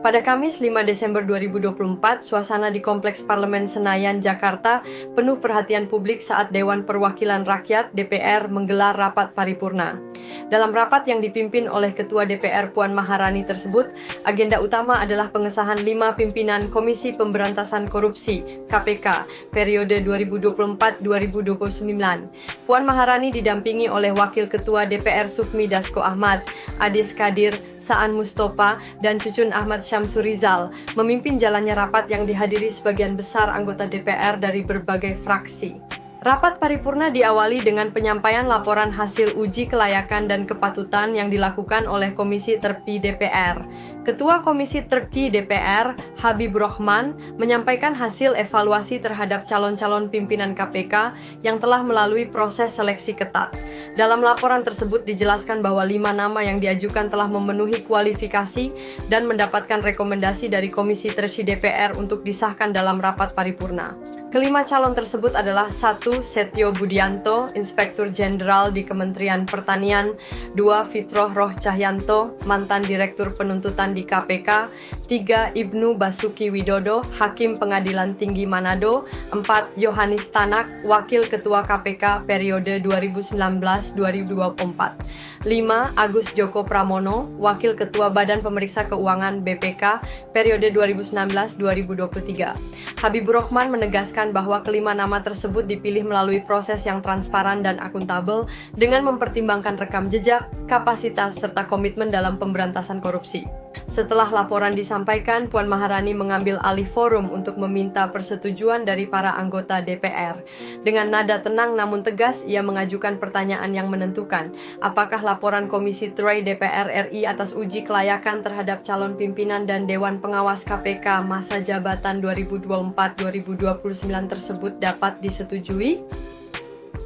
Pada Kamis 5 Desember 2024, suasana di Kompleks Parlemen Senayan, Jakarta penuh perhatian publik saat Dewan Perwakilan Rakyat (DPR) menggelar rapat paripurna. Dalam rapat yang dipimpin oleh Ketua DPR Puan Maharani tersebut, agenda utama adalah pengesahan 5 pimpinan Komisi Pemberantasan Korupsi (KPK) periode 2024-2029. Puan Maharani didampingi oleh Wakil Ketua DPR Sufmi Dasko Ahmad, Adis Kadir, Saan Mustopa, dan Cucun Ahmad Syamsurizal memimpin jalannya rapat yang dihadiri sebagian besar anggota DPR dari berbagai fraksi. Rapat paripurna diawali dengan penyampaian laporan hasil uji kelayakan dan kepatutan yang dilakukan oleh Komisi Terpi DPR. Ketua Komisi Terpi DPR, Habib Rohman, menyampaikan hasil evaluasi terhadap calon-calon pimpinan KPK yang telah melalui proses seleksi ketat. Dalam laporan tersebut dijelaskan bahwa 5 nama yang diajukan telah memenuhi kualifikasi dan mendapatkan rekomendasi dari Komisi Tersi DPR untuk disahkan dalam rapat paripurna. Kelima calon tersebut adalah 1. Setio Budianto, Inspektur Jenderal di Kementerian Pertanian, 2. Fitroh Roh Cahyanto, mantan Direktur Penuntutan di KPK, 3. Ibnu Basuki Widodo, Hakim Pengadilan Tinggi Manado, 4. Yohanis Tanak, Wakil Ketua KPK periode 2019-2024, 5. Agus Joko Pramono, Wakil Ketua Badan Pemeriksa Keuangan BPK periode 2019-2023. Habib Rohman menegaskan bahwa kelima nama tersebut dipilih melalui proses yang transparan dan akuntabel dengan mempertimbangkan rekam jejak, kapasitas, serta komitmen dalam pemberantasan korupsi. Setelah laporan disampaikan, Puan Maharani mengambil alih forum untuk meminta persetujuan dari para anggota DPR. Dengan nada tenang namun tegas, ia mengajukan pertanyaan yang menentukan, apakah laporan Komisi 3 DPR RI atas uji kelayakan terhadap calon pimpinan dan Dewan Pengawas KPK masa jabatan 2024-2029 tersebut dapat disetujui?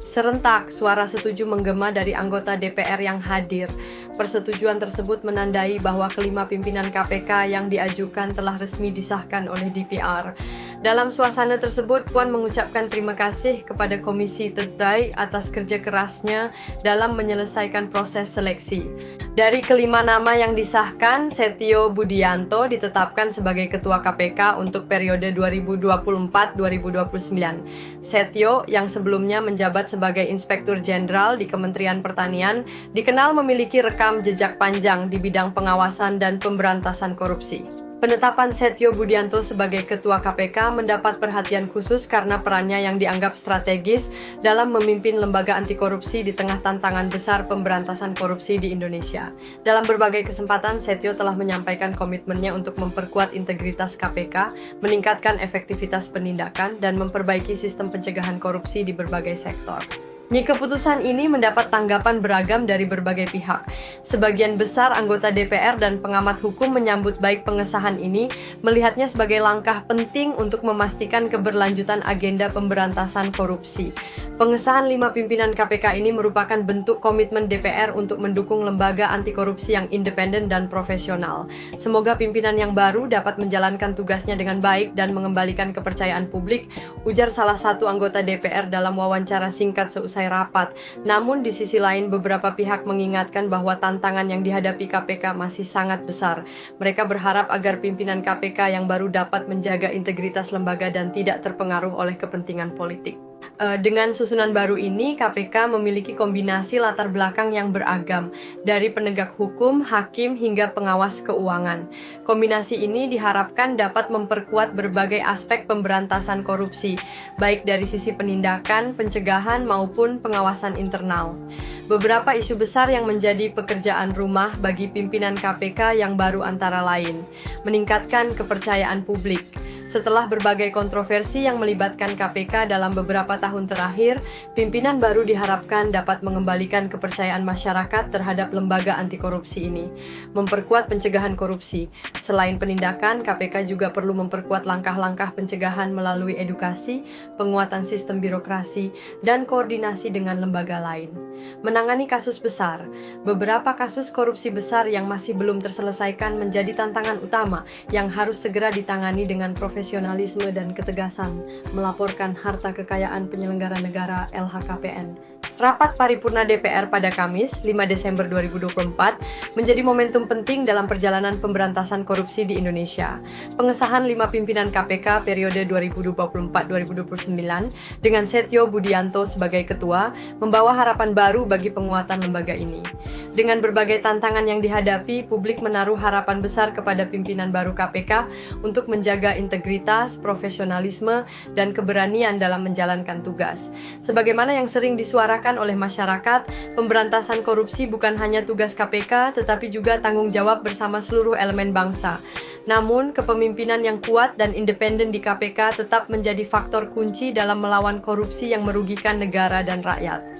Serentak, suara setuju menggema dari anggota DPR yang hadir. Persetujuan tersebut menandai bahwa kelima pimpinan KPK yang diajukan telah resmi disahkan oleh DPR. Dalam suasana tersebut, Puan mengucapkan terima kasih kepada Komisi Terkait atas kerja kerasnya dalam menyelesaikan proses seleksi. Dari kelima nama yang disahkan, Setio Budianto ditetapkan sebagai Ketua KPK untuk periode 2024-2029. Setio, yang sebelumnya menjabat sebagai Inspektur Jenderal di Kementerian Pertanian, dikenal memiliki rekam jejak panjang di bidang pengawasan dan pemberantasan korupsi. Penetapan Setio Budianto sebagai Ketua KPK mendapat perhatian khusus karena perannya yang dianggap strategis dalam memimpin lembaga anti korupsi di tengah tantangan besar pemberantasan korupsi di Indonesia. Dalam berbagai kesempatan, Setio telah menyampaikan komitmennya untuk memperkuat integritas KPK, meningkatkan efektivitas penindakan, dan memperbaiki sistem pencegahan korupsi di berbagai sektor. Keputusan ini mendapat tanggapan beragam dari berbagai pihak. Sebagian besar anggota DPR dan pengamat hukum menyambut baik pengesahan ini, melihatnya sebagai langkah penting untuk memastikan keberlanjutan agenda pemberantasan korupsi. Pengesahan 5 pimpinan KPK ini merupakan bentuk komitmen DPR untuk mendukung lembaga anti korupsi yang independen dan profesional. Semoga pimpinan yang baru dapat menjalankan tugasnya dengan baik dan mengembalikan kepercayaan publik, ujar salah satu anggota DPR dalam wawancara singkat seusai rapat. Namun di sisi lain, beberapa pihak mengingatkan bahwa tantangan yang dihadapi KPK masih sangat besar. Mereka berharap agar pimpinan KPK yang baru dapat menjaga integritas lembaga dan tidak terpengaruh oleh kepentingan politik. Dengan susunan baru ini, KPK memiliki kombinasi latar belakang yang beragam, dari penegak hukum, hakim, hingga pengawas keuangan. Kombinasi ini diharapkan dapat memperkuat berbagai aspek pemberantasan korupsi, baik dari sisi penindakan, pencegahan, maupun pengawasan internal. Beberapa isu besar yang menjadi pekerjaan rumah bagi pimpinan KPK yang baru antara lain, meningkatkan kepercayaan publik. Setelah berbagai kontroversi yang melibatkan KPK dalam beberapa tahun terakhir, pimpinan baru diharapkan dapat mengembalikan kepercayaan masyarakat terhadap lembaga anti korupsi ini, memperkuat pencegahan korupsi. Selain penindakan, KPK juga perlu memperkuat langkah-langkah pencegahan melalui edukasi, penguatan sistem birokrasi, dan koordinasi dengan lembaga lain. Menangani kasus besar, beberapa kasus korupsi besar yang masih belum terselesaikan menjadi tantangan utama yang harus segera ditangani dengan profesionalisme dan ketegasan, melaporkan harta kekayaan penyelenggara negara LHKPN. Rapat paripurna DPR pada Kamis, 5 Desember 2024, menjadi momentum penting dalam perjalanan pemberantasan korupsi di Indonesia. Pengesahan 5 pimpinan KPK periode 2024-2029 dengan Setio Budianto sebagai ketua membawa harapan baru bagi penguatan lembaga ini. Dengan berbagai tantangan yang dihadapi, publik menaruh harapan besar kepada pimpinan baru KPK untuk menjaga integritas, profesionalisme, dan keberanian dalam menjalankan tugas. Sebagaimana yang sering disuarakan oleh masyarakat, pemberantasan korupsi bukan hanya tugas KPK, tetapi juga tanggung jawab bersama seluruh elemen bangsa. Namun, kepemimpinan yang kuat dan independen di KPK tetap menjadi faktor kunci dalam melawan korupsi yang merugikan negara dan rakyat.